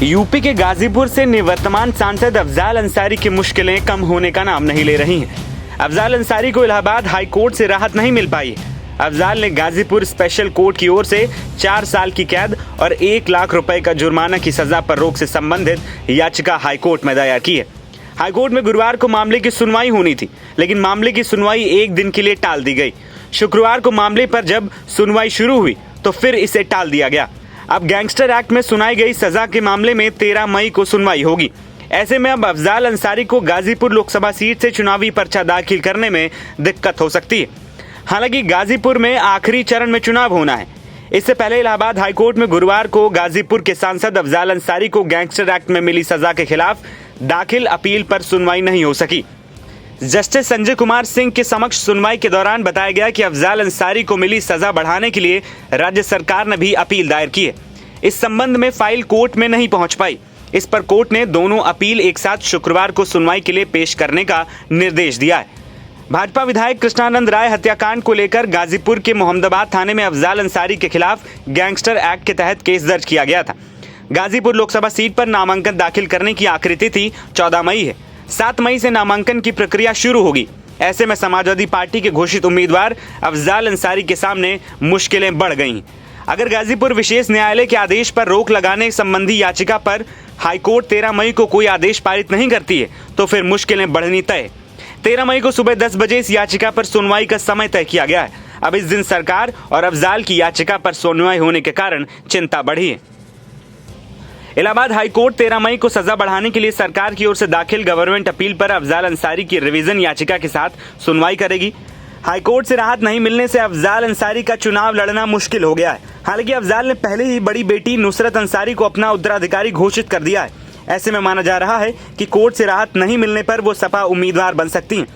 UP के गाजीपुर से निवर्तमान सांसद अफजाल अंसारी की मुश्किलें कम होने का नाम नहीं ले रही हैं। अफजाल अंसारी को इलाहाबाद हाई कोर्ट से राहत नहीं मिल पाई। अफजाल ने गाजीपुर स्पेशल कोर्ट की ओर से 4 साल की कैद और 1 लाख रुपए का जुर्माना की सजा पर रोक से संबंधित याचिका हाईकोर्ट में दायर की है। हाईकोर्ट में गुरुवार को मामले की सुनवाई होनी थी, लेकिन मामले की सुनवाई 1 दिन के लिए टाल दी गई। शुक्रवार को मामले पर जब सुनवाई शुरू हुई तो फिर इसे टाल दिया गया। अब गैंगस्टर एक्ट में सुनाई गई सजा के मामले में 13 मई को सुनवाई होगी। ऐसे में अब अफजाल अंसारी को गाजीपुर लोकसभा सीट से चुनावी पर्चा दाखिल करने में दिक्कत हो सकती है। हालांकि गाजीपुर में आखिरी चरण में चुनाव होना है। इससे पहले इलाहाबाद हाईकोर्ट में गुरुवार को गाजीपुर के सांसद अफजाल अंसारी को गैंगस्टर एक्ट में मिली सजा के खिलाफ दाखिल अपील पर सुनवाई नहीं हो सकी। जस्टिस संजय कुमार सिंह के समक्ष सुनवाई के दौरान बताया गया कि अफजाल अंसारी को मिली सजा बढ़ाने के लिए राज्य सरकार ने भी अपील दायर की है। इस संबंध में फाइल कोर्ट में नहीं पहुंच पाई। इस पर कोर्ट ने दोनों अपील एक साथ शुक्रवार को सुनवाई के लिए पेश करने का निर्देश दिया है। भाजपा विधायक कृष्णानंद राय हत्याकांड को लेकर गाजीपुर के मोहम्मदाबाद थाने में अफजाल अंसारी के खिलाफ गैंगस्टर एक्ट के तहत केस दर्ज किया गया था। गाजीपुर लोकसभा सीट पर नामांकन दाखिल करने की आखिरी तिथि 14 मई है। 7 मई से नामांकन की प्रक्रिया शुरू होगी। ऐसे में समाजवादी पार्टी के घोषित उम्मीदवार अफजाल अंसारी के सामने मुश्किलें बढ़ गईं। अगर गाजीपुर विशेष न्यायालय के आदेश पर रोक लगाने संबंधी याचिका पर हाईकोर्ट 13 मई को कोई आदेश पारित नहीं करती है तो फिर मुश्किलें बढ़नी तय। 13 मई को सुबह 10 बजे इस याचिका पर सुनवाई का समय तय किया गया है। अब इस दिन सरकार और अफजाल की याचिका पर सुनवाई होने के कारण चिंता बढ़ी है। इलाहाबाद हाईकोर्ट 13 मई को सजा बढ़ाने के लिए सरकार की ओर से दाखिल गवर्नमेंट अपील पर अफजाल अंसारी की रिवीजन याचिका के साथ सुनवाई करेगी। हाईकोर्ट से राहत नहीं मिलने से अफजाल अंसारी का चुनाव लड़ना मुश्किल हो गया है। हालांकि अफजाल ने पहले ही बड़ी बेटी नुसरत अंसारी को अपना उत्तराधिकारी घोषित कर दिया है। ऐसे में माना जा रहा है कि कोर्ट से राहत नहीं मिलने पर वो सपा उम्मीदवार बन सकती हैं।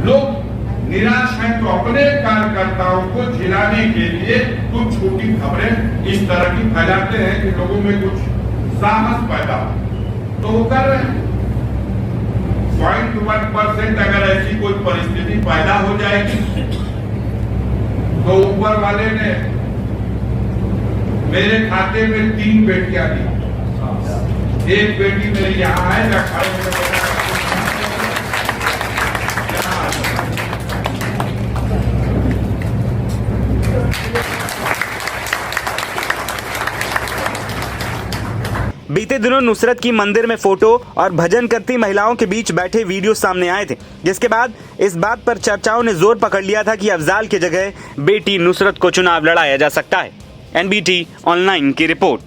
लोग निराश हैं तो अपने कार्यकर्ताओं को झिलाने के लिए कुछ छोटी खबरें इस तरह की फैलाते हैं कि लोगों में कुछ साहस पैदा हो, तो वो कर रहे हैं। 0.1% अगर ऐसी कोई परिस्थिति पैदा हो जाएगी तो ऊपर वाले ने मेरे खाते में 3 बेटियां दी। एक बेटी मेरी यहाँ है या खाए बीते दिनों नुसरत की मंदिर में फोटो और भजन करती महिलाओं के बीच बैठे वीडियो सामने आए थे, जिसके बाद इस बात पर चर्चाओं ने जोर पकड़ लिया था कि अफजाल की जगह बेटी नुसरत को चुनाव लड़ाया जा सकता है। NBT ऑनलाइन की रिपोर्ट।